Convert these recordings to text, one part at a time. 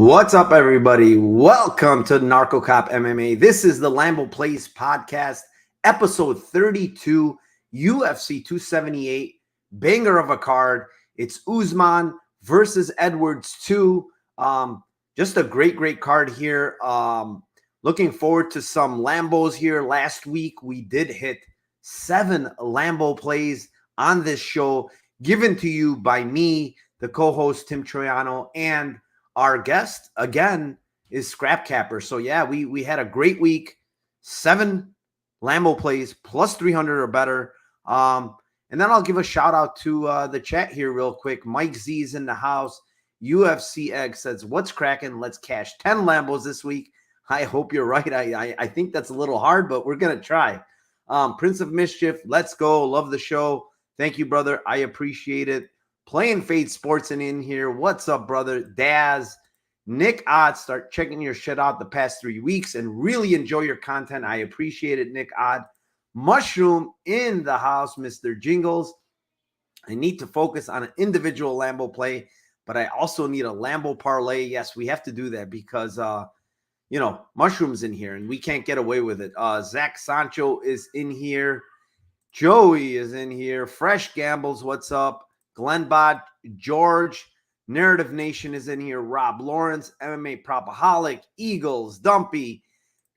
What's up, everybody? Welcome to Narco Cop MMA. This is the Lambo Plays podcast, episode 32, UFC 278, banger of a card. It's Usman versus Edwards 2. Just a great card here. Looking forward to some Lambos here. Last week, we did hit 7 Lambo plays on this show, given to you by me, the co-host Tim Troiano, and our guest, again, is Scrap Capper. So, yeah, we had a great week. 7 Lambo plays, plus 300 or better. And then I'll give a shout-out to the chat here real quick. Mike Z's in the house. UFC Egg says, what's cracking? Let's cash 10 Lambos this week. I hope you're right. I think that's a little hard, but we're going to try. Prince of Mischief, let's go. Love the show. Thank you, brother. I appreciate it. Playing Fade Sports and in here. What's up, brother? Daz, Nick Odd, start checking your shit out the past 3 weeks and really enjoy your content. I appreciate it, Nick Odd. Mushroom in the house, Mr. Jingles. I need to focus on an individual Lambo play, but I also need a Lambo parlay. Yes, we have to do that because, Mushroom's in here and we can't get away with it. Zach Sancho is in here. Joey is in here. Fresh Gambles, what's up? Glenn Bod, George, Narrative Nation is in here. Rob Lawrence, MMA Propaholic, Eagles, Dumpy,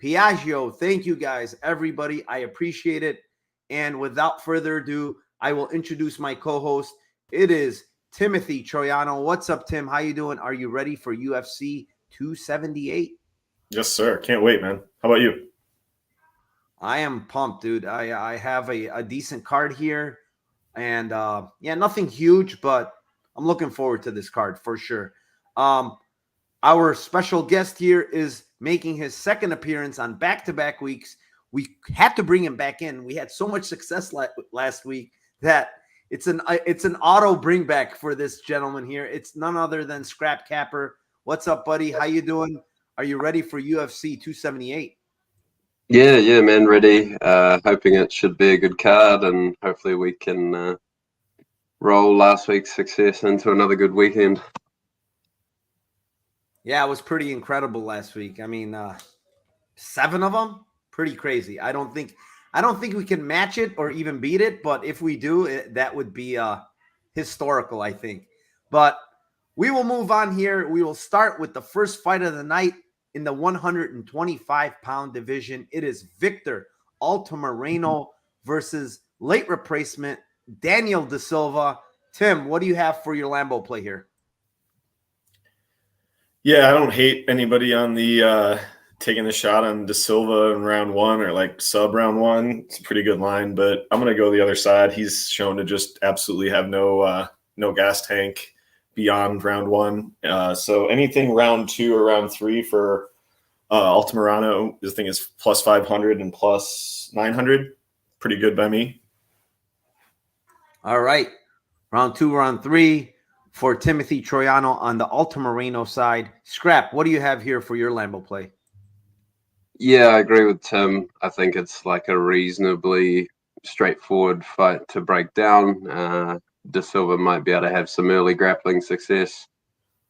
Piaggio. Thank you guys, everybody. I appreciate it. And without further ado, I will introduce my co-host. It is Timothy Troiano. What's up, Tim? How you doing? Are you ready for UFC 278? Yes, sir. Can't wait, man. How about you? I am pumped, dude. I have a decent card here. And, nothing huge, but I'm looking forward to this card for sure. Our special guest here is making his second appearance on back-to-back weeks. We had to bring him back in. We had so much success last week that it's an auto bring back for this gentleman here. It's none other than Scrap Capper. What's up, buddy? How you doing? Are you ready for UFC 278? Yeah, man, ready. Hoping it should be a good card, and hopefully we can roll last week's success into another good weekend. Yeah, it was pretty incredible last week. I mean, 7 of them, pretty crazy. I don't think we can match it or even beat it, but if we do, that would be historical, I think. But we will move on here. We will start with the first fight of the night. In the 125-pound division, it is Victor Moreno versus late replacement Daniel De Silva. Tim, what do you have for your Lambo play here? Yeah, I don't hate anybody on the taking the shot on De Silva in round 1 or like sub round 1. It's a pretty good line, but I'm going to go the other side. He's shown to just absolutely have no gas tank beyond round 1. So anything round 2 or round 3 for Moreno, I think is plus 500 and plus 900. Pretty good by me. All right. Round 2, round 3 for Timothy Troiano on the Moreno side. Scrap, what do you have here for your Lambo play? Yeah, I agree with Tim. I think it's like a reasonably straightforward fight to break down. De Silva might be able to have some early grappling success.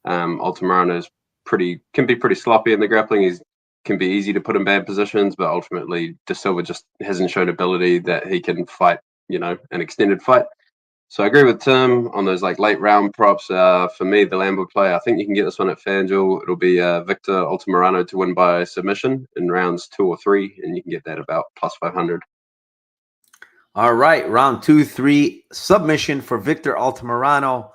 Moreno can be pretty sloppy in the grappling. He can be easy to put in bad positions, but ultimately De Silva just hasn't shown ability that he can fight, an extended fight. So I agree with Tim on those like late round props. For me, the Lambo play, I think you can get this one at FanDuel. It'll be Victor Moreno to win by submission in rounds 2 or 3, and you can get that about plus 500. All right, round 2, 3 submission for Victor Moreno.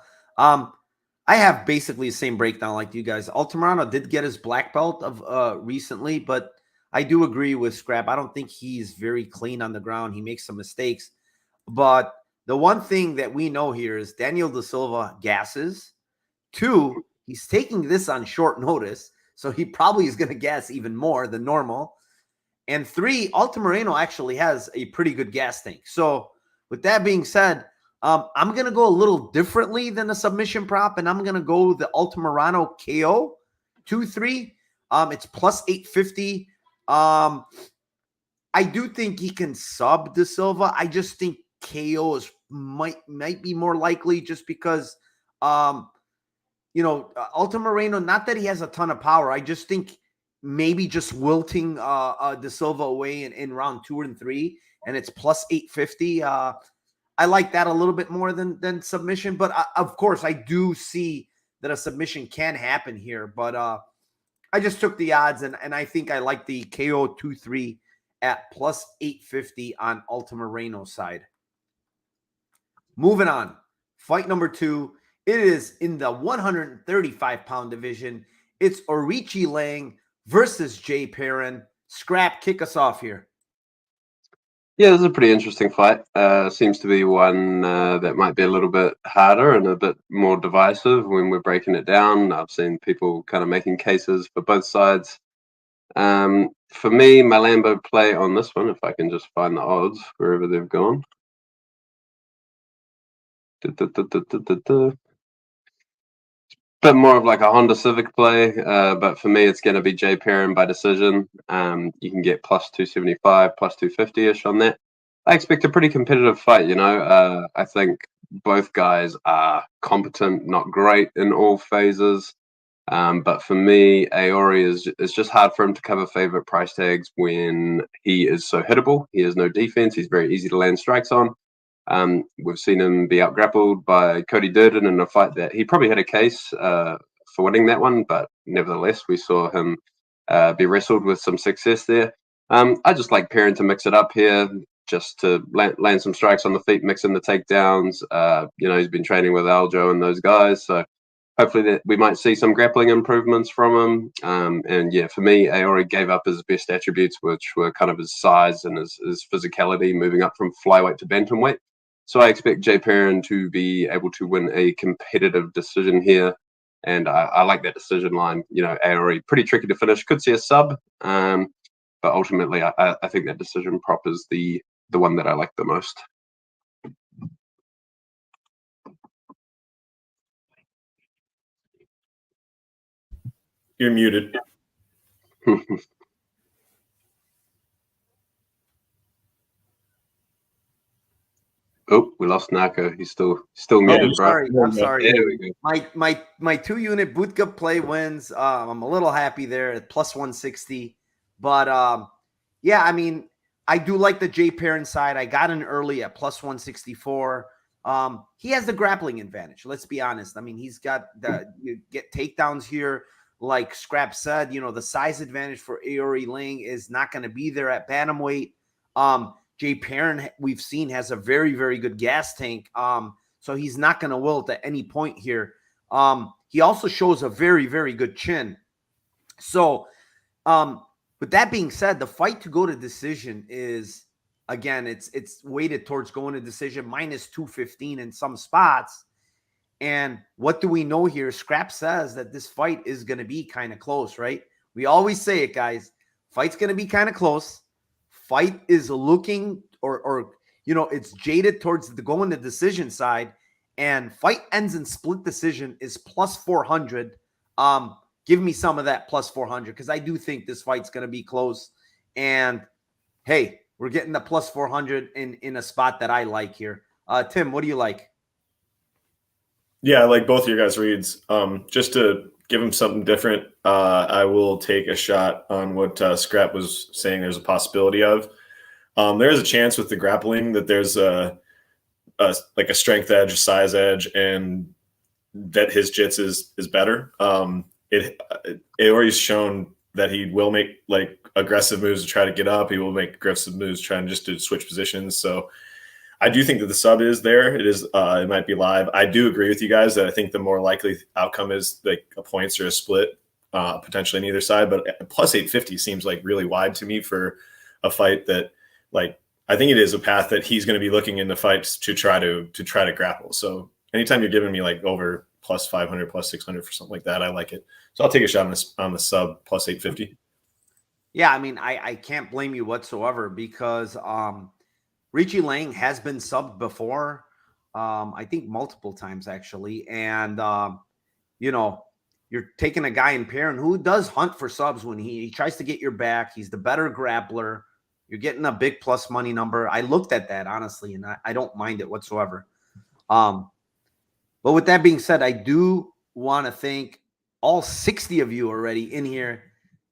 I have basically the same breakdown like you guys. Moreno did get his black belt of recently, but I do agree with Scrap. I don't think he's very clean on the ground. He makes some mistakes. But the one thing that we know here is Daniel De Silva gasses. 2, he's taking this on short notice, so he probably is going to gas even more than normal. And 3, Moreno actually has a pretty good gas tank. So with that being said, I'm going to go a little differently than the submission prop, and I'm going to go the Moreno KO 2-3. It's plus 850. I do think he can sub De Silva. I just think KO might be more likely just because Aldo Moreno, not that he has a ton of power. I just think maybe just wilting De Silva away in round 2 and 3, and it's plus 850. I like that a little bit more than submission, but of course I do see that a submission can happen here. But I just took the odds, and I think I like the KO 2-3 at plus 850 on Aldo Moreno's side. Moving on, fight number 2. It is in the 135-pound division. It's Orichi Lang versus Jay Perrin. Scrap, kick us off here. Yeah, this is a pretty interesting fight. Seems to be one that might be a little bit harder and a bit more divisive when we're breaking it down. I've seen people kind of making cases for both sides. For me, my Lambo play on this one, if I can just find the odds wherever they've gone. Bit more of like a Honda Civic play, but for me, it's going to be Jay Perrin by decision. You can get plus 275, plus 250-ish on that. I expect a pretty competitive fight, I think both guys are competent, not great in all phases. But for me, Aori is just hard for him to cover favorite price tags when he is so hittable. He has no defense. He's very easy to land strikes on. We've seen him be out-grappled by Cody Durden in a fight that he probably had a case for winning that one, but nevertheless, we saw him be wrestled with some success there. I just like Perrin to mix it up here, just to land some strikes on the feet, mix in the takedowns. He's been training with Aldo and those guys, so hopefully that we might see some grappling improvements from him. And yeah, for me, Aori gave up his best attributes, which were kind of his size and his physicality, moving up from flyweight to bantamweight. So I expect Jay Perrin to be able to win a competitive decision here. And I like that decision line. Aori, pretty tricky to finish. Could see a sub. But ultimately, I think that decision prop is the one that I like the most. You're muted. Oh, we lost Narco. He's still muted, sorry. bro. I'm sorry. There we go. My 2-unit bootcut play wins. I'm a little happy there at plus 160. But yeah, I mean, I do like the Jay Perrin side. I got in early at plus 164. He has the grappling advantage. Let's be honest. I mean, he's got you get takedowns here. Like Scrap said, the size advantage for Aori Lang is not going to be there at bantamweight. Jay Perrin, we've seen, has a very, very good gas tank. So he's not going to wilt at any point here. He also shows a very, very good chin. So with that being said, the fight to go to decision is, again, it's weighted towards going to decision minus 215 in some spots. And what do we know here? Scrap says that this fight is going to be kind of close, right? We always say it, guys. Fight's going to be kind of close. Fight is looking or it's jaded towards the going to decision side, and fight ends in split decision is plus 400. Give me some of that plus 400 because I do think this fight's going to be close. And hey, we're getting the plus 400 in a spot that I like here. Tim, what do you like? Yeah, I like both of your guys' reads. Just to give him something different, I will take a shot on what Scrap was saying there's a possibility of. There is a chance with the grappling that there's a strength edge, a size edge, and that his jits is better. Aori's shown that he will make like aggressive moves to try to get up. He will make aggressive moves trying just to switch positions. So I do think that the sub is there. It is. It might be live. I do agree with you guys that I think the more likely outcome is like a points or a split, potentially on either side. But plus 850 seems like really wide to me for a fight that, like, I think it is a path that he's going to be looking into fights to try to grapple. So anytime you're giving me like over plus 500, plus 600 for something like that, I like it. So I'll take a shot on the sub plus 850. Yeah, I mean, I can't blame you whatsoever because Richie Lang has been subbed before, I think multiple times actually. And, you're taking a guy in Perrin who does hunt for subs when he tries to get your back. He's the better grappler. You're getting a big plus money number. I looked at that, honestly, and I don't mind it whatsoever. But with that being said, I do want to thank all 60 of you already in here.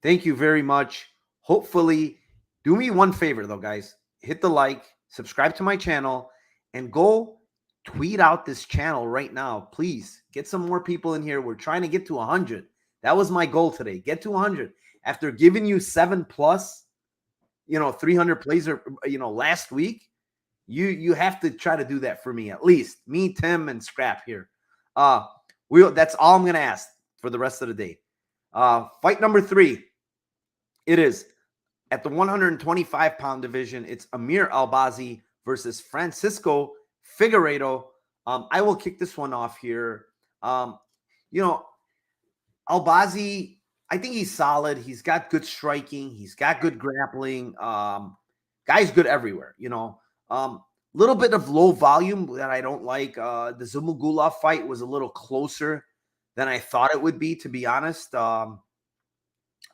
Thank you very much. Hopefully, do me one favor though, guys. Hit the like, subscribe to my channel, and go tweet out this channel right now. Please get some more people in here. We're trying to get to 100. That was my goal today. Get to 100. After giving you 7 plus, 300 plays or last week, you have to try to do that for me, at least. Me, Tim, and Scrap here. That's all I'm gonna ask for the rest of the day. Fight number 3. It is at the 125-pound division. It's Amir Albazi versus Francisco Figuereto. I will kick this one off here. Albazi, I think he's solid. He's got good striking. He's got good grappling. Guy's good everywhere, little bit of low volume that I don't like. The Zumagulov fight was a little closer than I thought it would be, to be honest.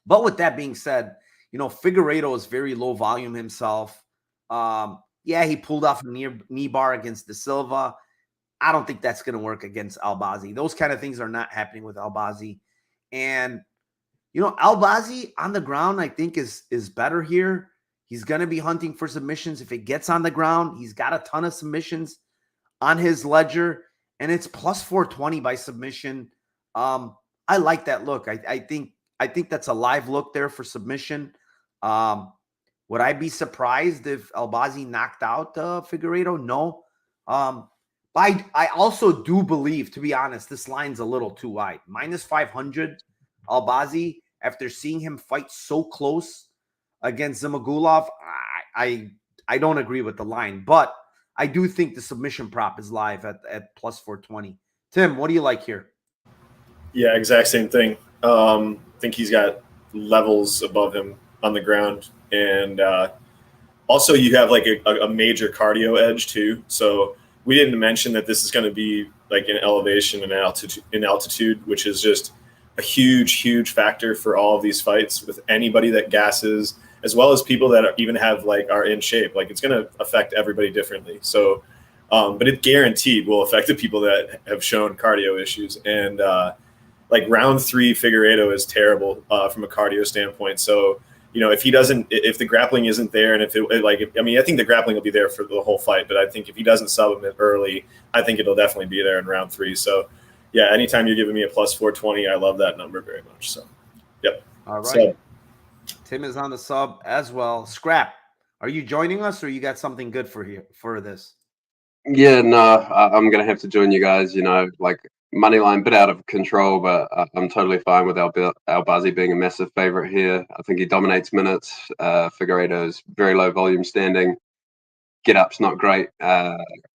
But with that being said, Figueredo is very low volume himself. Yeah, he pulled off a knee bar against De Silva. I don't think that's going to work against Albazi. Those kind of things are not happening with Albazi. And, Albazi on the ground, I think, is better here. He's going to be hunting for submissions. If it gets on the ground, he's got a ton of submissions on his ledger, and it's plus 420 by submission. I like that look. I think that's a live look there for submission. Would I be surprised if Albazi knocked out Figueredo? No. But I also do believe, to be honest, this line's a little too wide. Minus 500 Albazi, after seeing him fight so close against Zumagulov, I don't agree with the line. But I do think the submission prop is live at plus 420. Tim, what do you like here? Yeah, exact same thing. I think he's got levels above him on the ground. And also you have like a major cardio edge too. So we didn't mention that this is going to be like in elevation and altitude, which is just a huge factor for all of these fights with anybody that gasses, as well as people that even are in shape. Like, it's going to affect everybody differently. So, but it guaranteed will affect the people that have shown cardio issues. And like round 3, Figueredo is terrible from a cardio standpoint. So, if the grappling isn't there, and I think the grappling will be there for the whole fight, but I think if he doesn't sub him early, I think it'll definitely be there in round 3. So, yeah, anytime you're giving me a plus 420, I love that number very much. So, yep. All right. Tim is on the sub as well. Scrap, are you joining us, or you got something good for this? Yeah, no, I'm going to have to join you guys. Money line, bit out of control, but I'm totally fine with Albazi being a massive favorite here. I think he dominates minutes. Figueredo's very low volume standing. Get up's not great.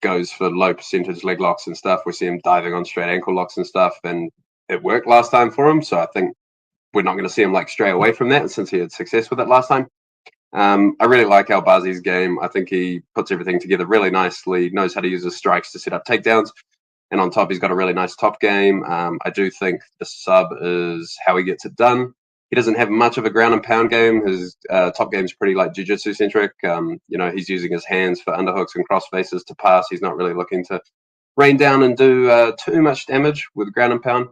Goes for low percentage leg locks and stuff. We see him diving on straight ankle locks and stuff, and it worked last time for him. So I think we're not going to see him stray away from that, since he had success with it last time. I really like Albazi's game. I think he puts everything together really nicely, knows how to use his strikes to set up takedowns. And on top, he's got a really nice top game. I do think the sub is how he gets it done. He doesn't have much of a ground and pound game. His top game is pretty jiu-jitsu centric. He's using his hands for underhooks and cross faces to pass. He's not really looking to rain down and do too much damage with ground and pound.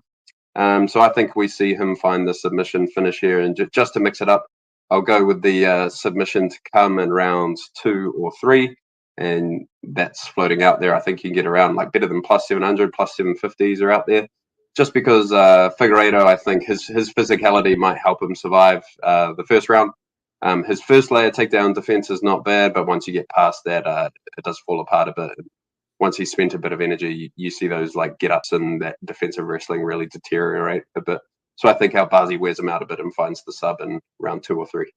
So I think we see him find the submission finish here. And just to mix it up, I'll go with the submission to come in rounds 2 or 3. And that's floating out there. I think you can get around better than plus 700, plus 750s are out there. Just because Figueredo, I think his physicality might help him survive the first round. His first layer takedown defense is not bad, but once you get past that, it does fall apart a bit. Once he's spent a bit of energy, you see those get-ups and that defensive wrestling really deteriorate a bit. So I think Albazi wears him out a bit and finds the sub in round 2 or 3.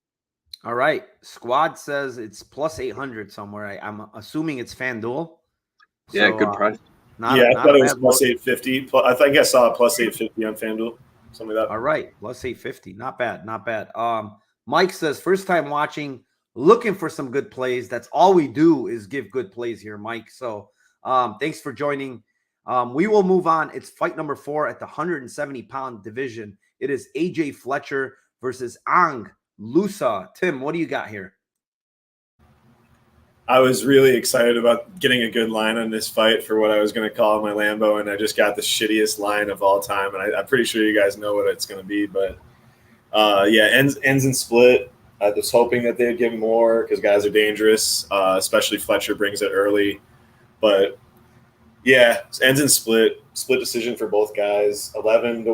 All right. Squad says it's plus 800 somewhere. I'm assuming it's FanDuel. Yeah, good price. I thought it was plus 850. I think I saw a plus 850 on FanDuel. Something like that. All right. Plus 850. Not bad. Mike says, first time watching, looking for some good plays. That's all we do is give good plays here, Mike. So thanks for joining. We will move on. It's fight number 4 at the 170-pound division. It is AJ Fletcher versus Ang Loosa. Tim, what do you got here? I was really excited about getting a good line on this fight for what I was going to call my Lambo, and I just got the shittiest line of all time. And I'm pretty sure you guys know what it's going to be, but yeah, ends and split. I was hoping that they'd give more because guys are dangerous, especially Fletcher brings it early. But yeah, ends and split decision for both guys. 11-1,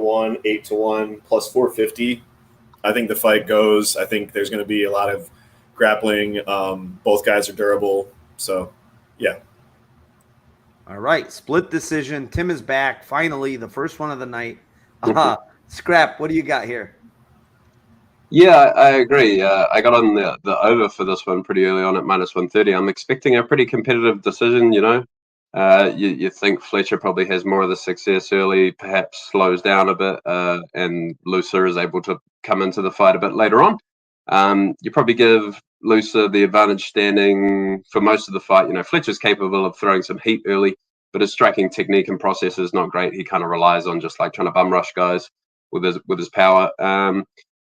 8-1, plus 450. I think the fight goes. I think there's going to be a lot of grappling. Both guys are durable. So, yeah. All right. Split decision. Tim is back. Finally, the first one of the night. Scrap, what do you got here? Yeah, I agree. I got on the over for this one pretty early on at -130. I'm expecting a pretty competitive decision, you know. You think Fletcher probably has more of the success early, perhaps slows down a bit, and Loosa is able to come into the fight a bit later on. You probably give Loosa the advantage standing for most of the fight. You know, Fletcher's capable of throwing some heat early, but his striking technique and process is not great. He kind of relies on just like trying to bum rush guys with his power.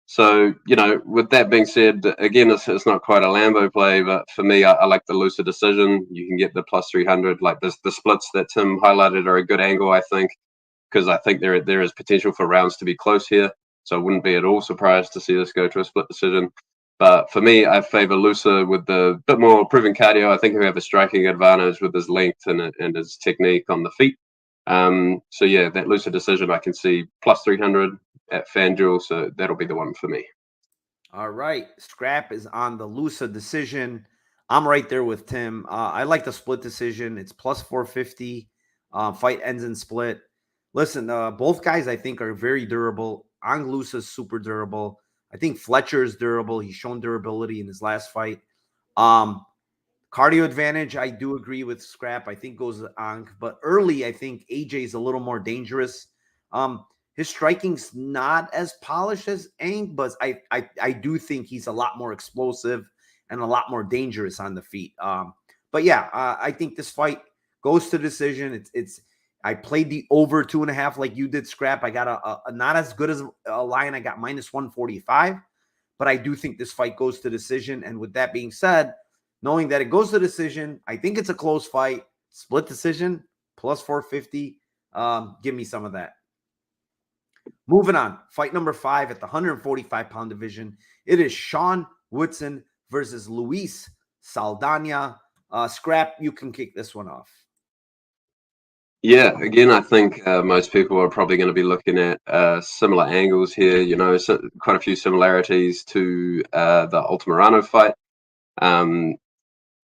So, you know, with that being said, again, it's not quite a Lambo play, but for me, I like the Loosa decision. You can get the plus 300. Like the splits that Tim highlighted are a good angle, I think, because I think there is potential for rounds to be close here. So I wouldn't be at all surprised to see this go to a split decision. But for me, I favor Loosa with the bit more proven cardio. I think he'll have a striking advantage with his length and his technique on the feet. So yeah, that Loosa decision I can see plus 300 at FanDuel, so that'll be the one for me. All right. Scrap is on the Loosa decision. I'm right there with Tim. I like the split decision. It's plus 450. Fight ends in split. Listen, both guys I think are very durable. Loosa is super durable. I think Fletcher is durable. He's shown durability in his last fight. Cardio advantage, I do agree with Scrap. I think goes on, but early, I think AJ is a little more dangerous. His striking's not as polished as Ang, but I do think he's a lot more explosive and a lot more dangerous on the feet. But yeah, I think this fight goes to decision. I played the over 2.5 like you did, Scrap. I got a not as good as a line. I got -145, but I do think this fight goes to decision. And with that being said, knowing that it goes to decision, I think it's a close fight. Split decision, plus 450. Give me some of that. Moving on, fight number 5 at the 145-pound division. It is Sean Woodson versus Luis Saldana. Scrap, you can kick this one off. Yeah, again, I think most people are probably going to be looking at similar angles here. You know, so quite a few similarities to the Moreno fight.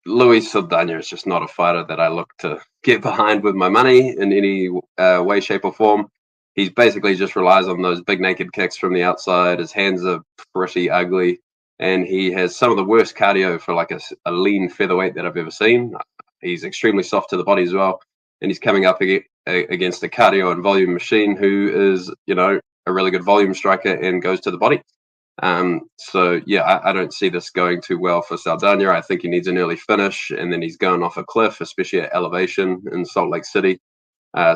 Luis Saldana is just not a fighter that I look to get behind with my money in any way, shape, or form. He basically just relies on those big naked kicks from the outside. His hands are pretty ugly, and he has some of the worst cardio for like a lean featherweight that I've ever seen. He's extremely soft to the body as well, and he's coming up against a cardio and volume machine who is, you know, a really good volume striker and goes to the body. So yeah, I don't see this going too well for Saldana. I think he needs an early finish, and then he's going off a cliff, especially at elevation in Salt Lake City.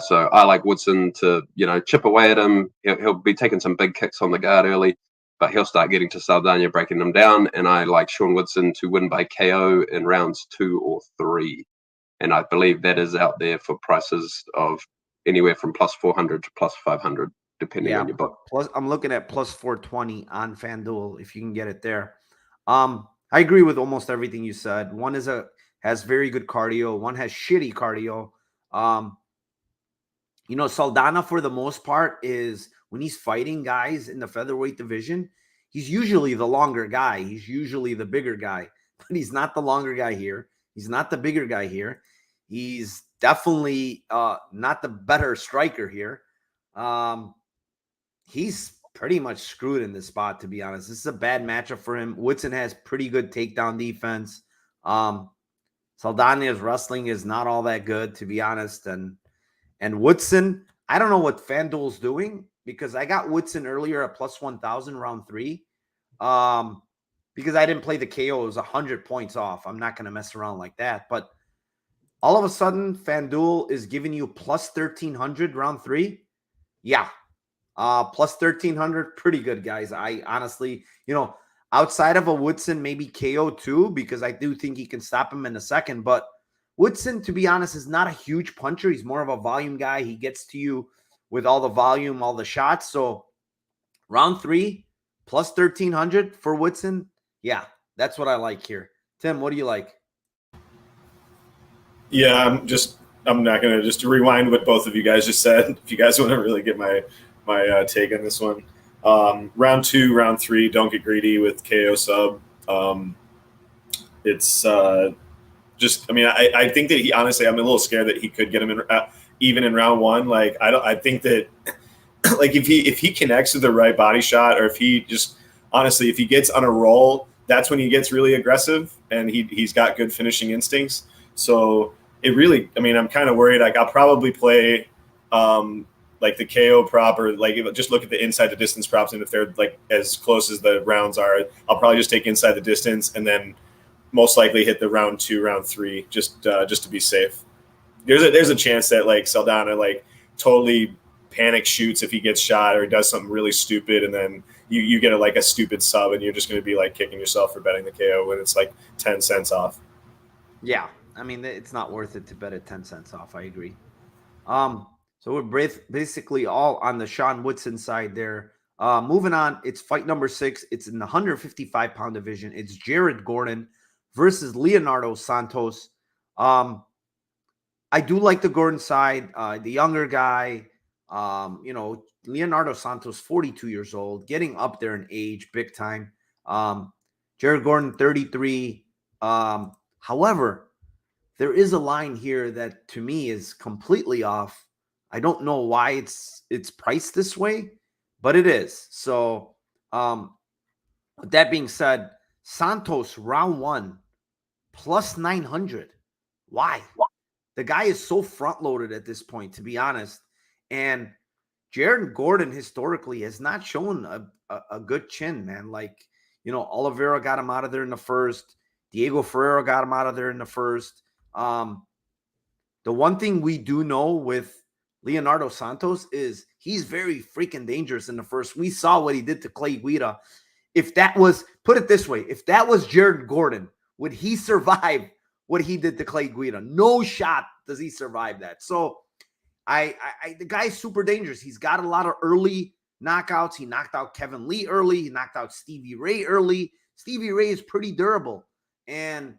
So I like Woodson to, you know, chip away at him. He'll be taking some big kicks on the guard early, but he'll start getting to Saldana, breaking them down. And I like Sean Woodson to win by KO in rounds 2 or 3. And I believe that is out there for prices of anywhere from plus 400 to plus 500, depending on your book. Plus, I'm looking at plus 420 on FanDuel if you can get it there. I agree with almost everything you said. One has very good cardio. One has shitty cardio. You know, Saldana, for the most part, is when he's fighting guys in the featherweight division, he's usually the longer guy. He's usually the bigger guy, but he's not the longer guy here. He's not the bigger guy here. He's definitely not the better striker here. He's pretty much screwed in this spot, to be honest. This is a bad matchup for him. Woodson has pretty good takedown defense. Saldana's wrestling is not all that good, to be honest. And Woodson, I don't know what FanDuel's doing, because I got Woodson earlier at plus 1,000 round 3. Because I didn't play the KO. It was 100 points off. I'm not going to mess around like that. But all of a sudden, FanDuel is giving you plus 1,300 round 3. Yeah. Plus 1,300, pretty good, guys. I honestly, you know, outside of a Woodson, maybe KO too, because I do think he can stop him in a second. But Woodson, to be honest, is not a huge puncher. He's more of a volume guy. He gets to you with all the volume, all the shots. So round 3 plus 1,300 for Woodson. Yeah, that's what I like here. Tim, what do you like? Yeah, I'm not gonna just rewind what both of you guys just said. If you guys want to really get my take on this one, round 2, round 3, don't get greedy with KO sub. It's just, I mean, I think that he honestly, I'm a little scared that he could get him in even in round 1. Like I think that like if he connects with the right body shot, or if he just honestly, if he gets on a roll, that's when he gets really aggressive, and he's got good finishing instincts. So it really, I mean, I'm kind of worried. Like I'll probably play like the KO prop, or like just look at the inside the distance props, and if they're like as close as the rounds are, I'll probably just take inside the distance, and then most likely hit the round 2, round 3, just to be safe. There's a chance that like Saldana like totally panic shoots if he gets shot, or does something really stupid, and then you get a stupid sub, and you're just going to be like kicking yourself for betting the KO when it's like 10 cents off. Yeah, I mean, it's not worth it to bet at 10 cents off. I agree. So we're basically all on the Sean Woodson side there. Moving on, it's fight number 6. It's in the 155-pound division. It's Jared Gordon versus Leonardo Santos. I do like the Gordon side, the younger guy. Leonardo Santos, 42 years old, getting up there in age, big time. Jared Gordon, 33. However, there is a line here that to me is completely off. I don't know why it's priced this way, but it is. So, with that being said, Santos round 1 plus 900. Why? The guy is so front loaded at this point, to be honest. And Jared Gordon historically has not shown a good chin, man. Like, Oliveira got him out of there in the first. Diego Ferreira got him out of there in the first. The one thing we do know with Leonardo Santos is he's very freaking dangerous in the first. We saw what he did to Clay Guida. If that was, put it this way, if that was Jared Gordon, would he survive what he did to Clay Guida? No shot does he survive that. So the guy's super dangerous. He's got a lot of early knockouts. He knocked out Kevin Lee early. He knocked out Stevie Ray early. Stevie Ray is pretty durable. And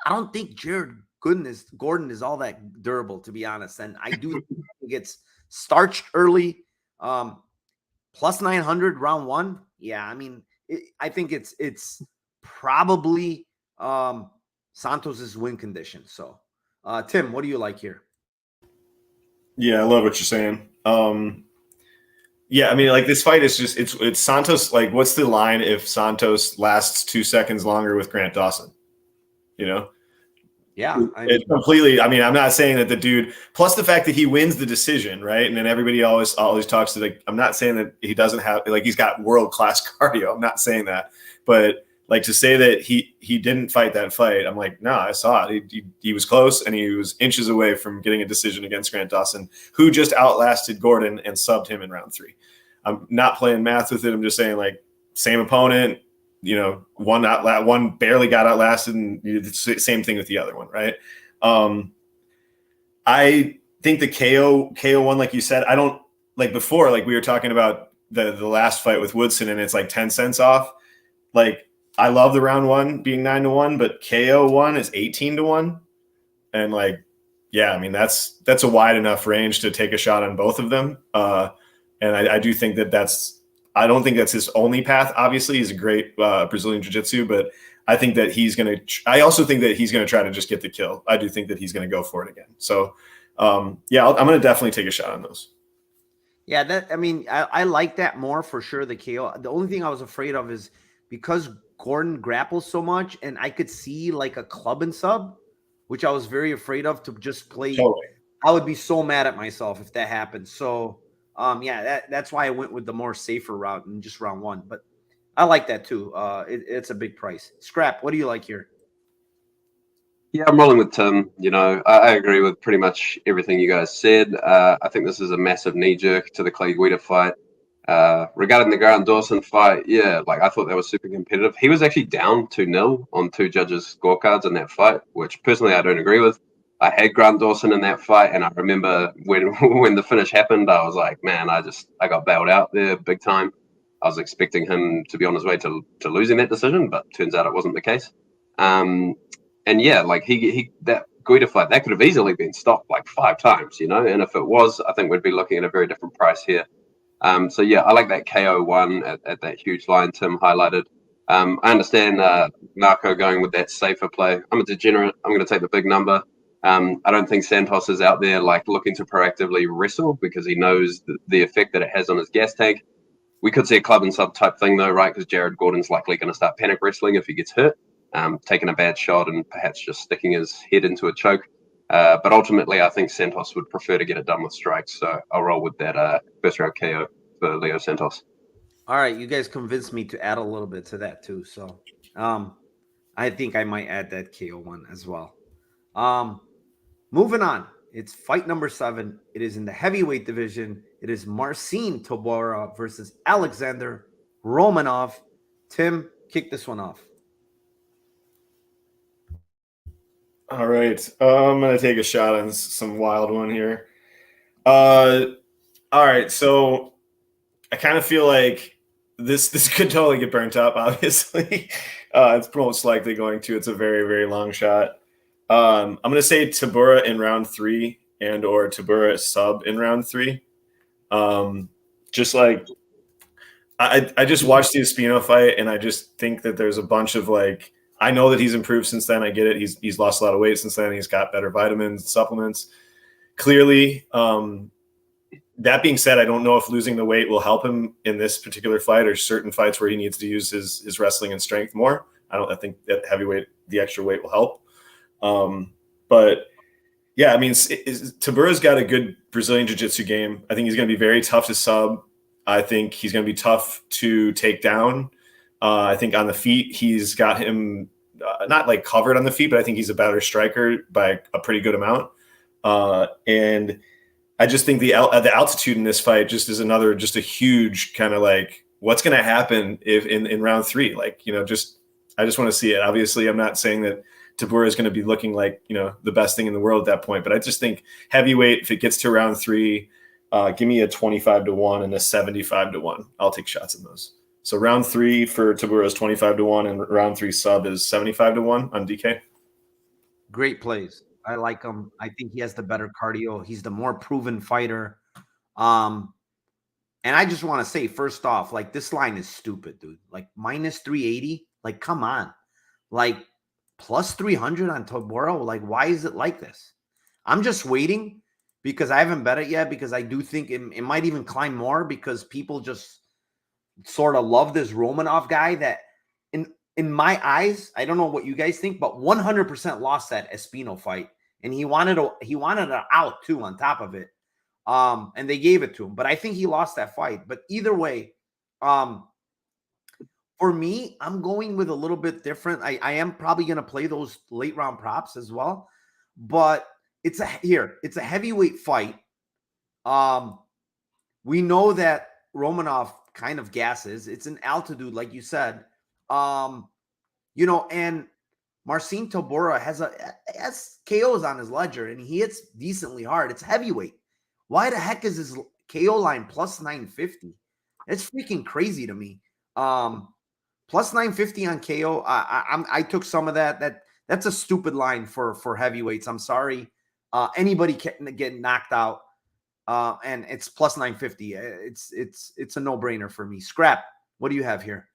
I don't think Jared Gordon is all that durable, to be honest. And I do think he gets starched early. Plus 900 round 1. Yeah, I mean, I think it's probably Santos's win condition. So, Tim, what do you like here? Yeah, I love what you're saying. Yeah, I mean, like this fight is just it's Santos. Like, what's the line if Santos lasts 2 seconds longer with Grant Dawson? Yeah, it's completely. I mean, I'm not saying that the dude. Plus the fact that he wins the decision, right? And then everybody always talks to like. I'm not saying that he doesn't have like he's got world-class cardio. I'm not saying that, but like to say that he didn't fight that fight, I'm like, no, I saw it. He was close, and he was inches away from getting a decision against Grant Dawson, who just outlasted Gordon and subbed him in round 3. I'm not playing math with it. I'm just saying like same opponent. One barely got outlasted, and same thing with the other one, right? I think the KO one, like you said, I don't like before, like we were talking about the last fight with Woodson, and it's like 10 cents off. Like I love the round 1 being 9-1, but KO 1 is 18-1, and like, yeah, I mean that's a wide enough range to take a shot on both of them. And I do think I don't think that's his only path. Obviously, he's a great Brazilian jiu-jitsu, but I think that I also think that he's going to try to just get the kill. I do think that he's going to go for it again. So, yeah, I'm going to definitely take a shot on those. Yeah, I like that more for sure, the KO. The only thing I was afraid of is because Gordon grapples so much, and I could see like a club and sub, which I was very afraid of to just play. Totally. I would be so mad at myself if that happened. So, yeah, that's why I went with the more safer route and just round 1. But I like that too. It's a big price. Scrap, what do you like here? Yeah, I'm rolling with Tim. I agree with pretty much everything you guys said. I think this is a massive knee jerk to the Clay Guida fight. Regarding the Grant Dawson fight, yeah, like I thought that was super competitive. He was actually down 2-0 on 2 judges' scorecards in that fight, which personally I don't agree with. I had Grant Dawson in that fight, and I remember when when the finish happened, I was like, man, I got bailed out there big time. I was expecting him to be on his way to losing that decision, but turns out it wasn't the case. And yeah, like he that Guida fight that could have easily been stopped like 5 times, and if it was, I think we'd be looking at a very different price here. So yeah, I like that KO one at that huge line Tim highlighted. I understand Narco going with that safer play. I'm a degenerate. I'm going to take the big number. I don't think Santos is out there like looking to proactively wrestle because he knows the effect that it has on his gas tank. We could see a club and sub type thing though, right? Because Jared Gordon's likely going to start panic wrestling if he gets hurt, taking a bad shot and perhaps just sticking his head into a choke. But ultimately, I think Santos would prefer to get it done with strikes. So I'll roll with that first round KO for Leo Santos. All right, you guys convinced me to add a little bit to that too. So I think I might add that KO one as well. Moving on. It's fight number 7. It is in the heavyweight division. It is Marcin Tybura versus Alexander Romanov. Tim, kick this one off. All right. I'm going to take a shot on some wild one here. All right. So I kind of feel like this could totally get burnt up, obviously. It's most likely going to. It's a very, very long shot. I'm going to say Tybura in round 3 and or Tybura sub in round 3. Just like I just watched the Espino fight, and I just think that there's a bunch of like, I know that he's improved since then. I get it. He's lost a lot of weight since then. He's got better vitamins, supplements. Clearly, that being said, I don't know if losing the weight will help him in this particular fight or certain fights where he needs to use his wrestling and strength more. I think that heavyweight, the extra weight will help. But yeah, I mean, Tybura's got a good Brazilian jiu-jitsu game. I think he's going to be very tough to sub. I think he's going to be tough to take down. I think on the feet, he's got him not like covered on the feet, but I think he's a better striker by a pretty good amount. And I just think the altitude in this fight just is just a huge kind of like, what's going to happen if in round 3, like, I just want to see it. Obviously, I'm not saying that Tybura is going to be looking like, the best thing in the world at that point, but I just think heavyweight, if it gets to round 3, give me a 25-1 and a 75-1. I'll take shots in those. So round 3 for Tybura is 25-1 and round 3 sub is 75-1 on DK. Great plays. I like him. I think he has the better cardio. He's the more proven fighter. And I just want to say, first off, like, this line is stupid, dude. Like, minus 380. Like, come on. Like, plus 300 on Tybura. Like, why is it like this? I'm just waiting because I haven't bet it yet, because I do think it might even climb more because people just sort of love this Romanov guy that in my eyes, I don't know what you guys think, but 100% lost that Espino fight. And he wanted an out too on top of it. And they gave it to him. But I think he lost that fight. But either way, for me, I'm going with a little bit different. I am probably going to play those late round props as well. But it's a heavyweight fight. We know that Romanov kind of gasses. It's an altitude, like you said. And Marcin Tybura has KOs on his ledger, and he hits decently hard. It's heavyweight. Why the heck is his KO line plus 950? It's freaking crazy to me. Plus 950 on KO. I took some of that. That's a stupid line for heavyweights. I'm sorry. Anybody can get knocked out. And it's plus 950. It's a no-brainer for me. Scrap, what do you have here?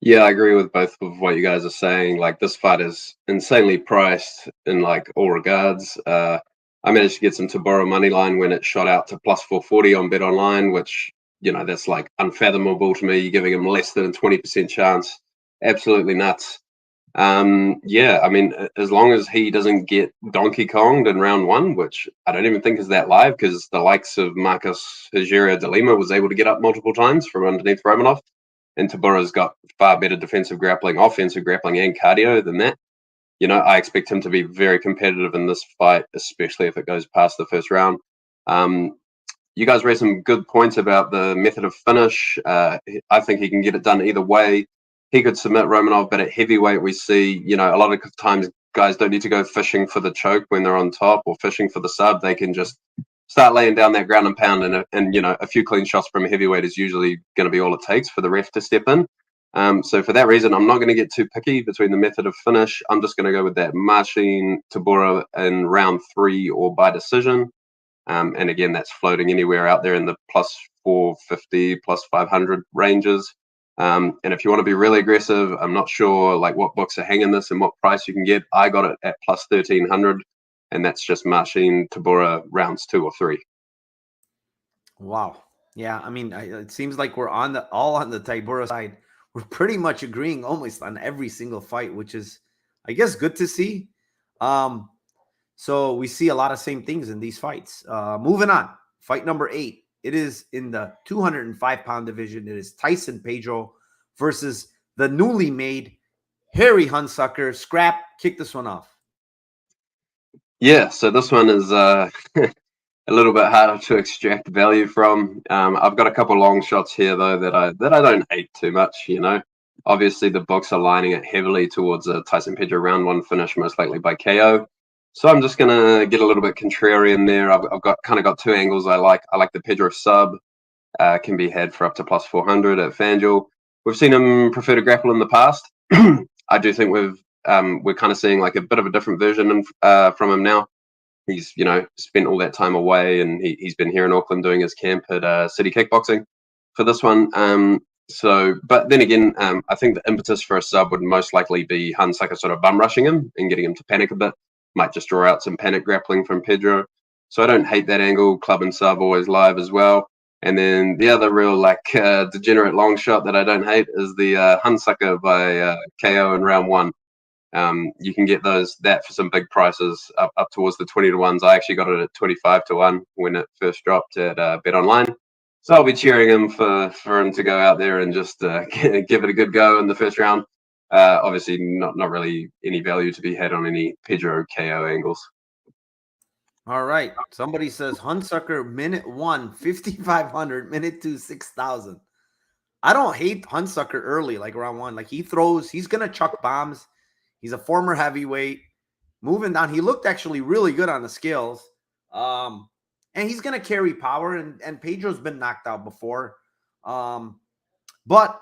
Yeah, I agree with both of what you guys are saying. Like, this fight is insanely priced in like all regards. I managed to get some Tybura money line when it shot out to plus 440 on Bet Online, which, that's like unfathomable to me. You're giving him less than a 20% chance. Absolutely nuts. Yeah, I mean, as long as he doesn't get Donkey Konged in round 1, which I don't even think is that live, because the likes of Marcus Higuera de Lima was able to get up multiple times from underneath Romanov, and Tybura's got far better defensive grappling, offensive grappling, and cardio than that. I expect him to be very competitive in this fight, especially if it goes past the first round. you guys raised some good points about the method of finish. I think he can get it done either way. He could submit Romanov, but at heavyweight, we see, a lot of times guys don't need to go fishing for the choke when they're on top or fishing for the sub. They can just start laying down that ground and pound, and a few clean shots from a heavyweight is usually going to be all it takes for the ref to step in. So for that reason, I'm not going to get too picky between the method of finish. I'm just going to go with that Marcin Tybura in round 3 or by decision. And again, that's floating anywhere out there in the plus 450, plus 500 ranges. And if you want to be really aggressive, I'm not sure what books are hanging this and what price you can get. I got it at plus 1300, and that's just Marcin Tybura rounds 2 or 3. Wow. Yeah, I mean, it seems like we're all on the Tybura side. We're pretty much agreeing almost on every single fight, which is, I guess, good to see. So we see a lot of same things in these fights. Moving on, fight number 8. It is in the 205-pound division. It is Tyson Pedro versus the newly made Harry Hunsucker. Scrap, kick this one off. Yeah, so this one is a little bit harder to extract value from. I've got a couple long shots here though that I don't hate too much. Obviously the books are lining it heavily towards a Tyson Pedro round 1 finish, most likely by KO. So I'm just gonna get a little bit contrarian there. I've got 2 angles I like. I like the Pedro sub, can be had for up to plus 400 at FanDuel. We've seen him prefer to grapple in the past. I do think we're kind of seeing like a bit of a different version from him now. He's spent all that time away, and he's been here in Auckland doing his camp at City Kickboxing for this one. But then again, I think the impetus for a sub would most likely be Hunsucker sort of bum rushing him and getting him to panic a bit. Might just draw out some panic grappling from Pedro. So I don't hate that angle. Club and sub always live as well. And then the other real degenerate long shot that I don't hate is the Hunsucker by KO in round 1. You can get that for some big prices up towards the 20 to 1s. I actually got it at 25 to 1 when it first dropped at Bet Online. So I'll be cheering him for him to go out there and just give it a good go in the first round. Obviously, not really any value to be had on any Pedro KO angles. All right. Somebody says Hunsucker minute 1, 5,500, minute 2, 6,000. I don't hate Hunsucker early, like round 1. Like he's going to chuck bombs. He's a former heavyweight. Moving down, he looked actually really good on the scales. And he's going to carry power, and Pedro's been knocked out before. But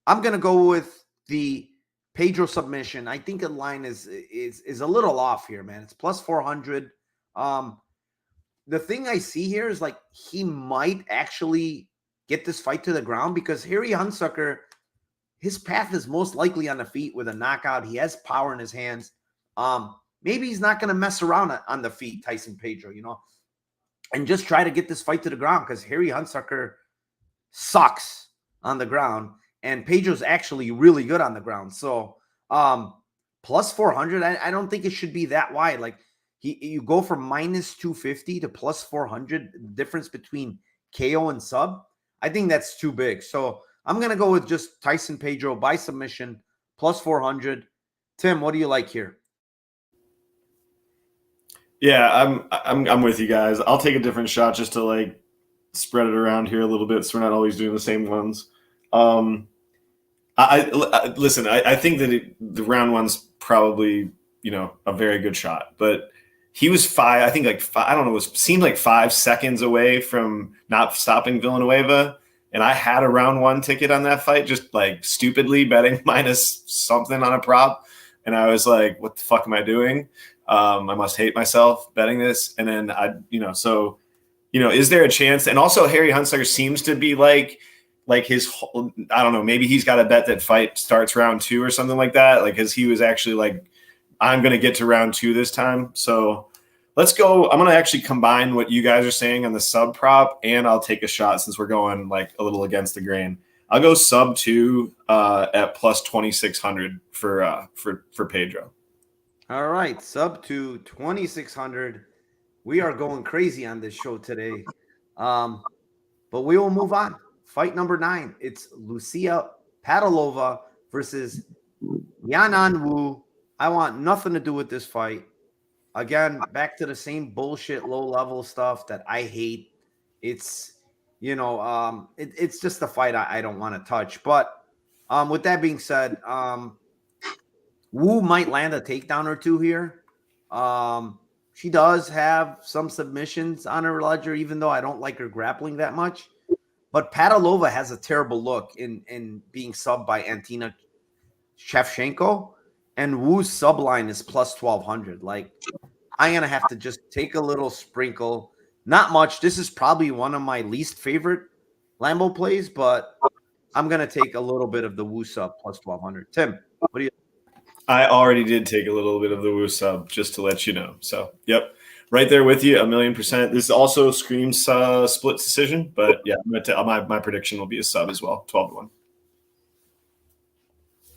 I'm going to go with the Pedro submission. I think the line is a little off here, man. It's plus 400. The thing I see here is like he might actually get this fight to the ground because Harry Hunsucker, his path is most likely on the feet with a knockout. He has power in his hands. Maybe he's not going to mess around on the feet, Tyson Pedro, and just try to get this fight to the ground because Harry Hunsucker sucks on the ground. And Pedro's actually really good on the ground. So plus 400, I don't think it should be that wide. Like you go from minus 250 to plus 400, difference between KO and sub. I think that's too big. So I'm going to go with just Tyson Pedro by submission, plus 400. Tim, what do you like here? Yeah, I'm with you guys. I'll take a different shot just to spread it around here a little bit so we're not always doing the same ones. Listen, I think that the round 1's probably, a very good shot, but he was seemed like 5 seconds away from not stopping Villanueva. And I had a round 1 ticket on that fight, just stupidly betting minus something on a prop. And I was like, what the fuck am I doing? I must hate myself betting this. And then is there a chance? And also Harry Hunsucker seems to be like his, I don't know, maybe he's got a bet that fight starts round 2 or something like that. Because he was actually I'm going to get to round 2 this time. So let's go. I'm going to actually combine what you guys are saying on the sub prop, and I'll take a shot since we're going a little against the grain. I'll go sub 2 at plus 2,600 for Pedro. All right, sub 2, 2,600. We are going crazy on this show today, but we will move on. Fight number 9. It's Lucia Padalova versus Yanan Wu. I want nothing to do with this fight. Again, back to the same bullshit, low-level stuff that I hate. it's it's just a fight I don't want to touch. But with that being said, Wu might land a takedown or two here. She does have some submissions on her ledger, even though I don't like her grappling that much. But Padalova has a terrible look in being subbed by Antina Shevchenko, and Wu's subline is plus 1,200. Like, I'm going to have to just take a little sprinkle. Not much. This is probably one of my least favorite Lambo plays, but I'm going to take a little bit of the Wu sub plus 1,200. Tim, what do you? I already did take a little bit of the Wu sub, just to let you know. So, yep, right there with you, 1,000,000%. This also screams split decision, but yeah, my prediction will be a sub as well, 12-1.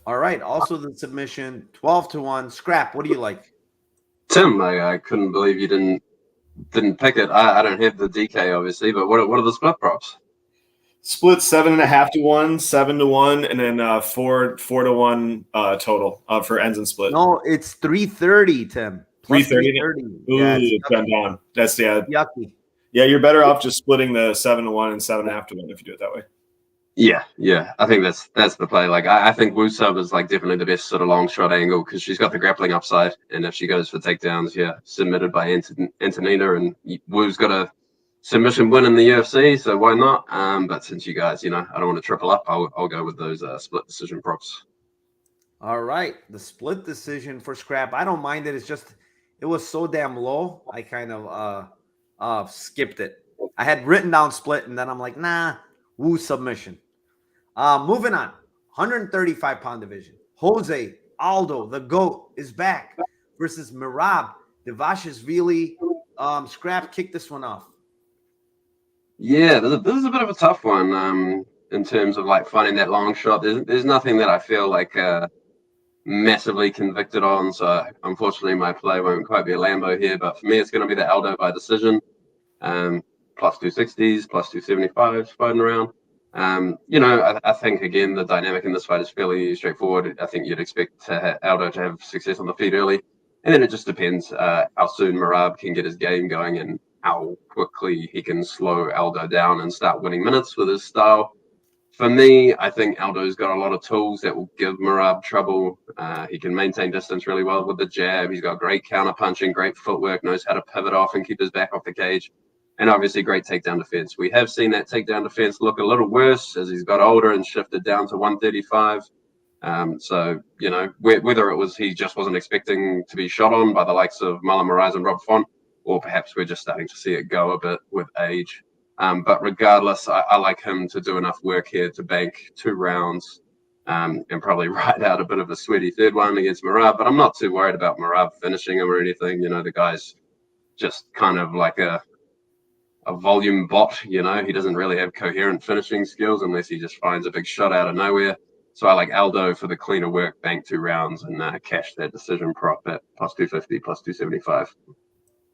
All right. Also, the submission 12-1. Scrap. What do you like? Tim, I couldn't believe you didn't pick it. I don't have the DK obviously, but what are the split props? Split 7.5-1, 7-1, and then 4-1 total for ends and split. No, it's 330, Tim. 330. Ooh, down. That's yucky. Yeah, you're better off just splitting the 7-1 and 7.5-1 if you do it that way. Yeah. I think that's the play. Like I think Wu sub is like definitely the best sort of long shot angle because she's got the grappling upside, and if she goes for takedowns, submitted by Antonina, and Wu's got a submission win in the UFC, so why not? But since you guys, I don't want to triple up, I'll go with those split decision props. All right, the split decision for Scrap. I don't mind it. It's just it was so damn low. I kind of skipped it. I had written down split, and then I'm like, nah, Wu submission. Moving on, 135-pound division. Jose Aldo, the GOAT, is back versus Merab Dvalishvili. Scrap, kick this one off. Yeah, this is a bit of a tough one in terms of like finding that long shot. There's nothing that I feel like massively convicted on. So unfortunately, my play won't quite be a Lambo here. But for me, it's going to be the Aldo by decision. Plus 260s, plus 275s, fighting around. I think again the dynamic in this fight is fairly straightforward. I think you'd expect Aldo to have success on the feet early, and then it just depends how soon Merab can get his game going and how quickly he can slow Aldo down and start winning minutes with his style. For me, I think Aldo's got a lot of tools that will give Merab trouble. He can maintain distance really well with the jab. He's got great counter punching, great footwork, knows how to pivot off and keep his back off the cage. And obviously great takedown defense. We have seen that takedown defense look a little worse as he's got older and shifted down to 135. So, whether it was he just wasn't expecting to be shot on by the likes of Marlon Moraes and Rob Font, or perhaps we're just starting to see it go a bit with age. But regardless, I like him to do enough work here to bank 2 rounds and probably ride out a bit of a sweaty third one against Merab. But I'm not too worried about Merab finishing him or anything. The guy's just kind of like a volume bot. He doesn't really have coherent finishing skills unless he just finds a big shot out of nowhere. So I like Aldo for the cleaner work, bank 2 rounds, and cash that decision prop at plus 250, plus 275.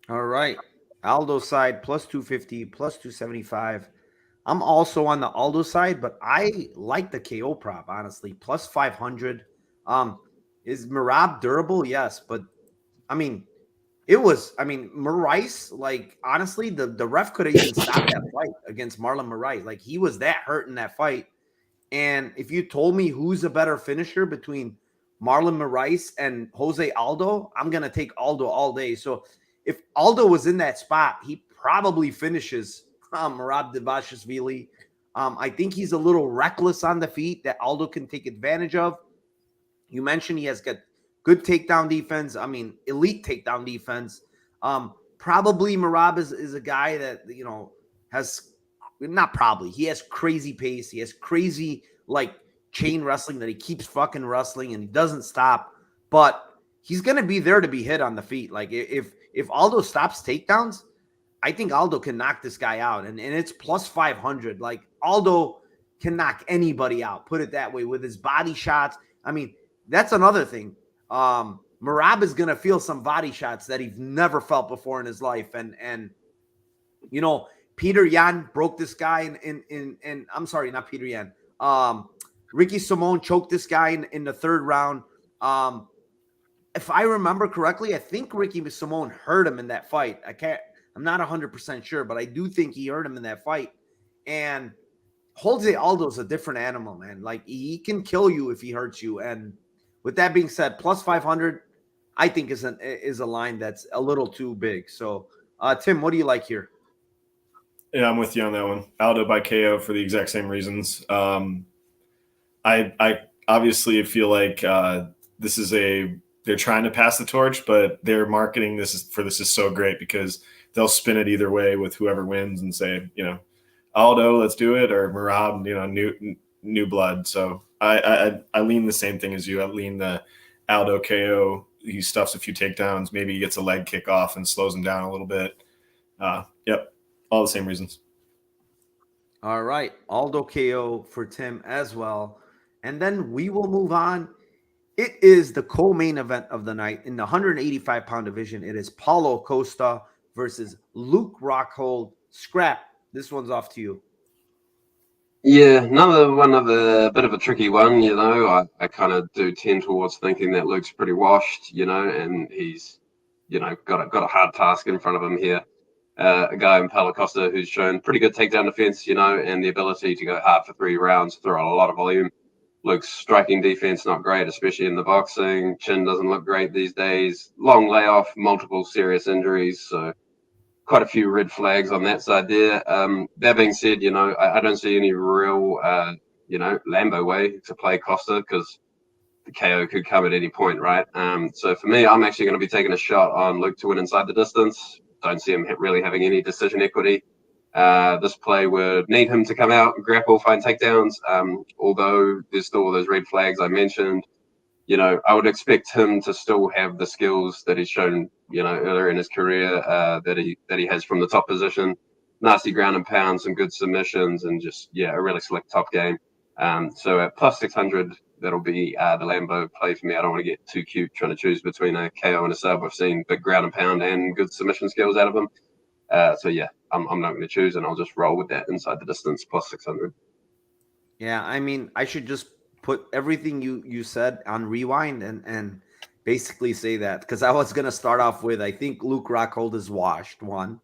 All right. Aldo side, plus 250, plus 275. I'm also on the Aldo side, but I like the KO prop, honestly. Plus 500. Is Merab durable? Yes, but, Moraes, like, honestly, the ref could have even stopped that fight against Marlon Moraes. Like, he was that hurt in that fight. And if you told me who's a better finisher between Marlon Moraes and Jose Aldo, I'm going to take Aldo all day. So if Aldo was in that spot, he probably finishes Merab Dvalishvili. I think he's a little reckless on the feet that Aldo can take advantage of. You mentioned he has got good takedown defense. Elite takedown defense. Probably Merab is a guy that, has not probably. He has crazy pace. He has crazy, chain wrestling that he keeps fucking wrestling and he doesn't stop. But he's going to be there to be hit on the feet. Like, if Aldo stops takedowns, I think Aldo can knock this guy out. And it's plus 500. Like, Aldo can knock anybody out, put it that way, with his body shots. That's another thing. Merab is going to feel some body shots that he's never felt before in his life. And Peter Yan broke this guy in I'm sorry, not Peter Yan. Ricky Simon choked this guy in the 3rd round. If I remember correctly, I think Ricky Simon hurt him in that fight. I'm not 100% sure, but I do think he hurt him in that fight. And Jose Aldo's a different animal, man. Like, he can kill you if he hurts you. And with that being said, plus 500, I think is a line that's a little too big. So, Tim, what do you like here? Yeah, I'm with you on that one. Aldo by KO for the exact same reasons. I obviously feel like they're trying to pass the torch, but their marketing this is so great because they'll spin it either way with whoever wins and say, Aldo, let's do it, or Merab, new blood. So I lean the same thing as you. I lean the Aldo KO. He stuffs a few takedowns. Maybe he gets a leg kick off and slows him down a little bit. Yep, all the same reasons. All right, Aldo KO for Tim as well. And then we will move on. It is the co-main event of the night in the 185-pound division. It is Paulo Costa versus Luke Rockhold. Scrap, this one's off to you. Yeah, another one of a bit of a tricky one, I kind of do tend towards thinking that Luke's pretty washed, and he's, got a hard task in front of him here. A guy in Paulo Costa who's shown pretty good takedown defense, and the ability to go hard for 3 rounds, throw a lot of volume. Luke's striking defense not great, especially in the boxing. Chin doesn't look great these days. Long layoff, multiple serious injuries, so quite a few red flags on that side there. That being said, I don't see any real, Lambo way to play Costa because the KO could come at any point, right? So for me, I'm actually going to be taking a shot on Luke to win inside the distance. Don't see him really having any decision equity. This play would need him to come out, grapple, find takedowns. Although there's still all those red flags I mentioned, I would expect him to still have the skills that he's shown, earlier in his career, that he has from the top position. Nasty ground and pound, some good submissions, and just a really slick top game. So at plus 600, that'll be the Lambo play for me. I don't want to get too cute trying to choose between a KO and a sub. I've seen big ground and pound and good submission skills out of him. I'm not going to choose, and I'll just roll with that inside the distance plus 600. Yeah, I mean, I should just put everything you said on rewind and basically say that, because I was going to start off with, I think Luke Rockhold is washed, one.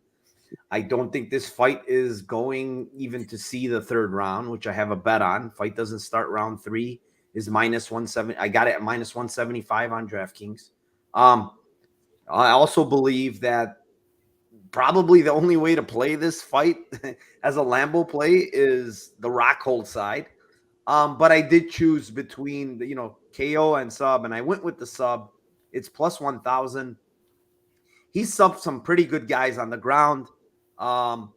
I don't think this fight is going even to see the 3rd round, which I have a bet on. Fight doesn't start round 3, is minus 170. I got it at minus 175 on DraftKings. I also believe that probably the only way to play this fight as a Lambo play is the Rockhold side. But I did choose between the, KO and sub, and I went with the sub. It's plus 1,000. He subbed some pretty good guys on the ground. I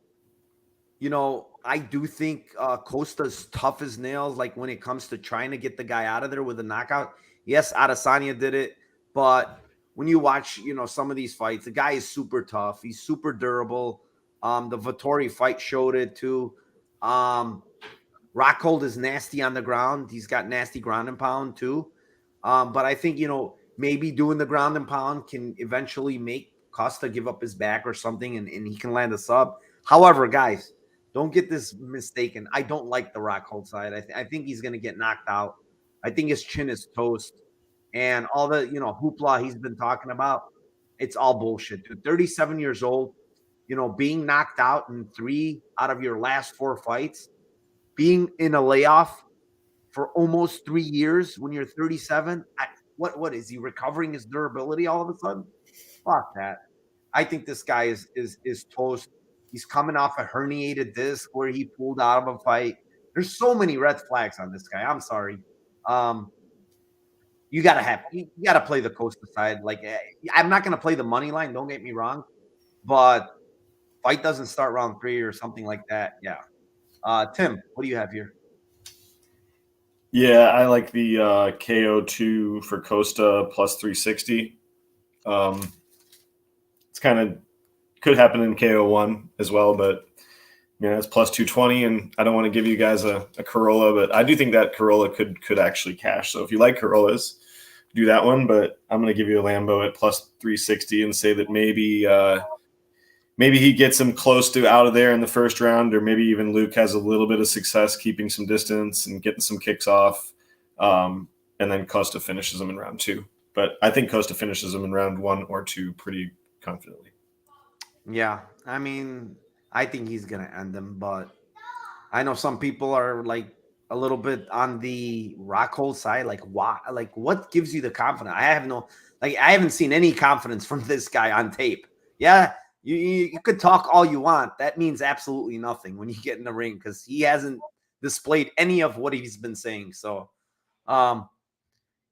do think Costa's tough as nails, like when it comes to trying to get the guy out of there with a knockout. Yes, Adesanya did it, but when you watch, some of these fights, the guy is super tough. He's super durable. The Vettori fight showed it too. Rockhold is nasty on the ground. He's got nasty ground and pound too. But I think, maybe doing the ground and pound can eventually make Costa give up his back or something, and he can land a sub. However, guys, don't get this mistaken. I don't like the Rockhold side. I think he's going to get knocked out. I think his chin is toast. And all the, hoopla he's been talking about, it's all bullshit. Dude, 37 years old, being knocked out in 3 out of your last 4 fights, being in a layoff for almost 3 years when you're 37. What is he recovering his durability all of a sudden? Fuck that. I think this guy is toast. He's coming off a herniated disc where he pulled out of a fight. There's so many red flags on this guy. I'm sorry. You gotta play the Costa side. Like, I'm not gonna play the money line. Don't get me wrong, but fight doesn't start round 3 or something like that. Yeah. Tim, what do you have here? Yeah, I like the KO2 for Costa plus 360. It's kind of could happen in KO1 as well, but it's plus 220, and I don't want to give you guys a Corolla, but I do think that Corolla could actually cash. So if you like Corollas, do that one, but I'm going to give you a Lambo at plus 360 and say that maybe he gets him close to out of there in the 1st round, or maybe even Luke has a little bit of success keeping some distance and getting some kicks off, and then Costa finishes him in round 2. But I think Costa finishes him in round 1 or 2 pretty confidently. Yeah, I mean, I think he's gonna end him, but I know some people are like a little bit on the Rockhold side. Like, why? Like, what gives you the confidence? I haven't seen any confidence from this guy on tape. Yeah, you could talk all you want. That means absolutely nothing when you get in the ring because he hasn't displayed any of what he's been saying. So, um,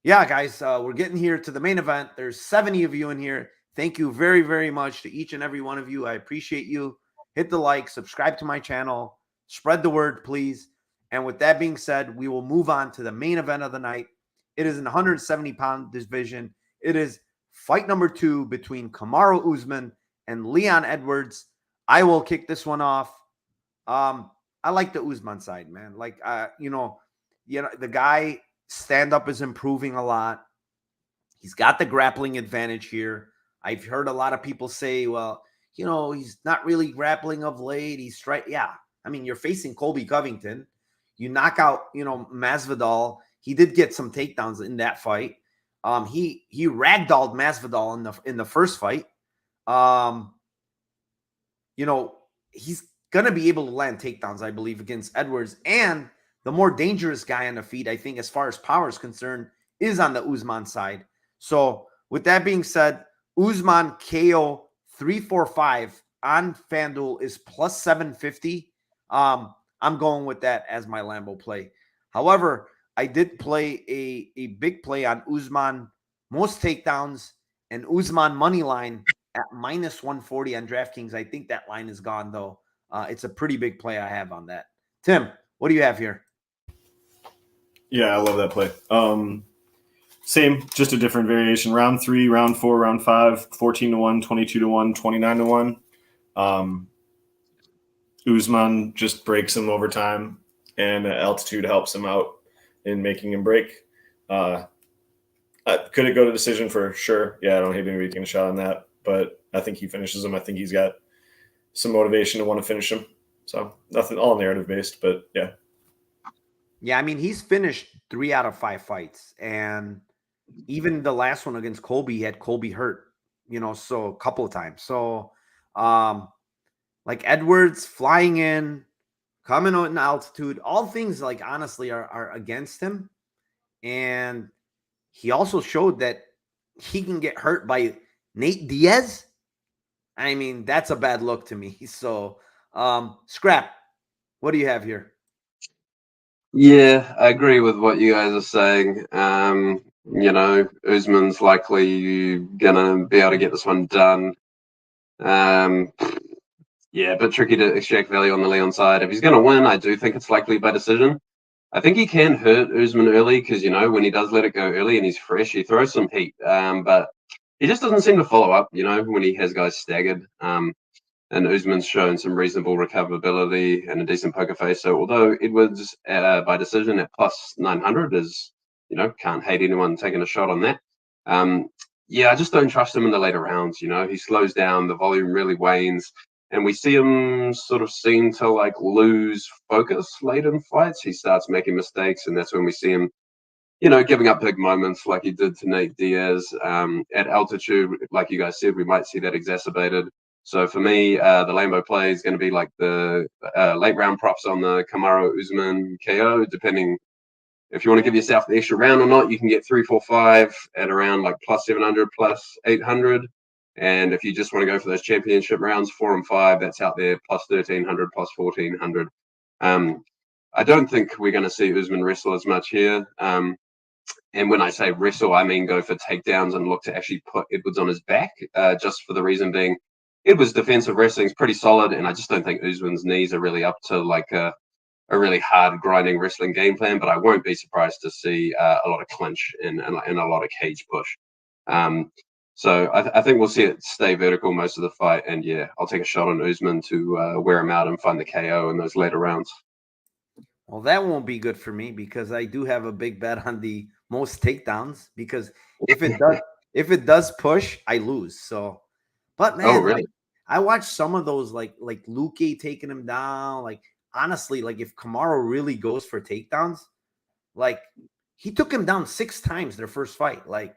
yeah, guys, we're getting here to the main event. There's 70 of you in here. Thank you very, very much to each and every one of you. I appreciate you. Hit the like, subscribe to my channel, spread the word, please. And with that being said, we will move on to the main event of the night. It is an 170-pound division. It is fight number 2 between Kamaru Usman and Leon Edwards. I will kick this one off. I like the Usman side, man. Like, the guy stand up is improving a lot. He's got the grappling advantage here. I've heard a lot of people say, well, he's not really grappling of late. He's straight. Yeah. I mean, you're facing Colby Covington. You knock out, Masvidal. He did get some takedowns in that fight. He ragdolled Masvidal in the first fight. He's going to be able to land takedowns, I believe, against Edwards. And the more dangerous guy on the feet, I think, as far as power is concerned, is on the Usman side. So with that being said, Usman KO 345 on FanDuel is plus 750. I'm going with that as my Lambo play. However, I did play a big play on Usman, most takedowns, and Usman money line at minus 140 on DraftKings. I think that line is gone, though. It's a pretty big play I have on that. Tim, what do you have here? Yeah, I love that play. Same, just a different variation. Round 3, round 4, round 5, 14-1, 22-1, 29-1. Usman just breaks him over time, and altitude helps him out in making him break. Could it go to decision for sure? Yeah, I don't hate anybody taking a shot on that, but I think he finishes him. I think he's got some motivation to want to finish him. So nothing, all narrative based, but yeah. Yeah, I mean, he's finished 3 out of 5 fights, and even the last one against Colby had Colby hurt, so a couple of times. So, like Edwards flying in, coming out in altitude, all things like honestly are against him. And he also showed that he can get hurt by Nate Diaz. I mean, that's a bad look to me. So, Scrap, what do you have here? Yeah, I agree with what you guys are saying. Usman's likely gonna be able to get this one done. Yeah, but tricky to extract value on the Leon side. If he's gonna win, I do think it's likely by decision. I think he can hurt Usman early because when he does let it go early and he's fresh, he throws some heat. But he just doesn't seem to follow up. When he has guys staggered. And Usman's shown some reasonable recoverability and a decent poker face. So although Edwards by decision at plus 900 is, can't hate anyone taking a shot on that. Yeah, I just don't trust him in the later rounds. He slows down, the volume really wanes, and we see him sort of seem to like lose focus late in fights. He starts making mistakes, and that's when we see him giving up big moments like he did to Nate Diaz. At altitude, like you guys said, we might see that exacerbated. So for me, the Lambo play is going to be like the late round props on the Kamaru Usman KO, depending if you want to give yourself the extra round or not. You can get 3, 4, 5 at around like plus 700, plus 800. And if you just want to go for those championship rounds, 4 and 5, that's out there, plus 1300, plus 1400. I don't think we're going to see Usman wrestle as much here. And when I say wrestle, I mean go for takedowns and look to actually put Edwards on his back, just for the reason being Edwards' defensive wrestling is pretty solid, and I just don't think Usman's knees are really up to like a really hard grinding wrestling game plan. But I won't be surprised to see a lot of clinch and a lot of cage push. So I think we'll see it stay vertical most of the fight, and yeah, I'll take a shot on Usman to wear him out and find the KO in those later rounds. Well, that won't be good for me because I do have a big bet on the most takedowns. Because if it does push, I lose. So, but man, really? I watched some of those like Luke taking him down. Like honestly, like if Kamaru really goes for takedowns, like he took him down 6 times their first fight. Like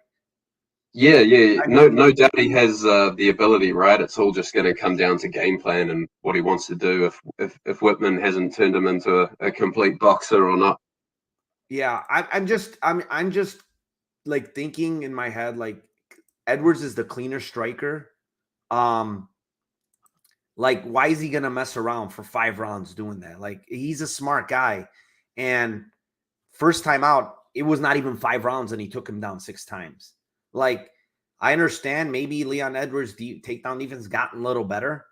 Yeah. No doubt he has the ability, right? It's all just going to come down to game plan and what he wants to do. If Whitman hasn't turned him into a complete boxer or not. Yeah, I'm just like thinking in my head, like Edwards is the cleaner striker. Like, why is he gonna mess around for 5 rounds doing that? Like, he's a smart guy. And first time out, it was not even 5 rounds, and he took him down 6 times. Like, I understand maybe Leon Edwards' takedown defense gotten a little better.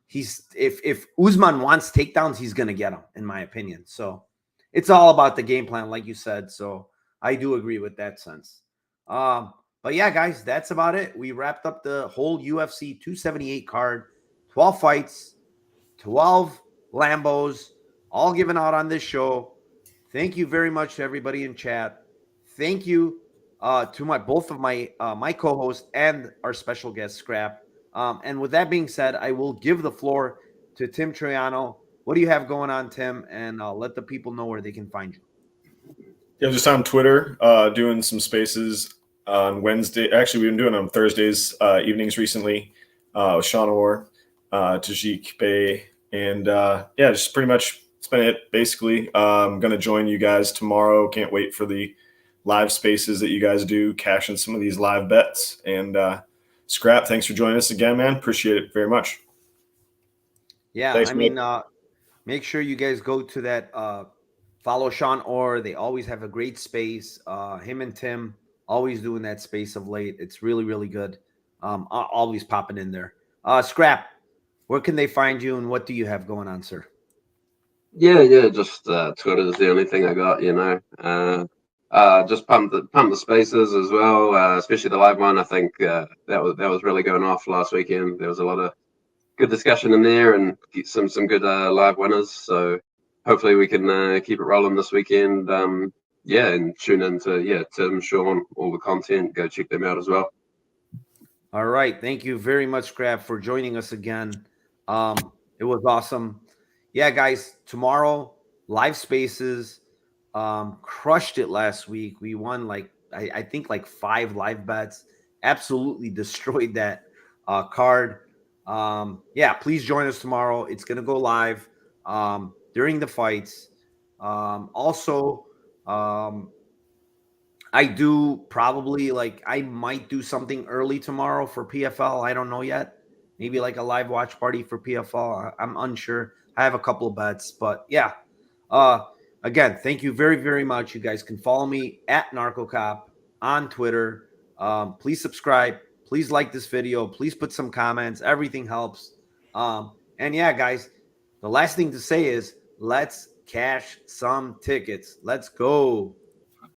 He's if Usman wants takedowns, he's gonna get them, in my opinion. So it's all about the game plan, like you said. So I do agree with that sense. But yeah, guys, that's about it. We wrapped up the whole UFC 278 card, 12 fights, 12 Lambos, all given out on this show. Thank you very much to everybody in chat. Thank you to both of my co-hosts and our special guest Scrap. And with that being said, I will give the floor to Tim Troiano. What do you have going on, Tim? And let the people know where they can find you. Yeah, just on Twitter, doing some spaces on Wednesday. Actually, we've been doing it on Thursdays evenings recently with Sean Orr, Tajik Bey, and just pretty much it's been it. Basically, I'm going to join you guys tomorrow. Can't wait for the live spaces that you guys do, cashing some of these live bets. And Scrap, thanks for joining us again, man. Appreciate it very much. Yeah, thanks, make sure you guys go to that. Follow Sean Orr. They always have a great space. Him and Tim always doing that space of late. It's really, really good. Always popping in there. Scrap, where can they find you and what do you have going on, sir? Yeah, just Twitter is the only thing I got, just pump the spaces as well, especially the live one. I think that was really going off last weekend. There was a lot of good discussion in there and get some good live winners. So hopefully we can keep it rolling this weekend. And tune into Tim, Sean, all the content. Go check them out as well. All right, thank you very much, Scrap, for joining us again. It was awesome. Yeah, guys, tomorrow live spaces. Crushed it last week. We won I think 5 live bets. Absolutely destroyed that card. Please join us tomorrow. It's gonna go live during the fights. I do probably I might do something early tomorrow for PFL. I don't know yet. Maybe like a live watch party for PFL. I'm unsure. I have a couple of bets, but yeah. Again, thank you very, very much. You guys can follow me at NarcoCop on Twitter. Please subscribe. Please like this video. Please put some comments. Everything helps. And yeah, guys, the last thing to say is let's cash some tickets. Let's go.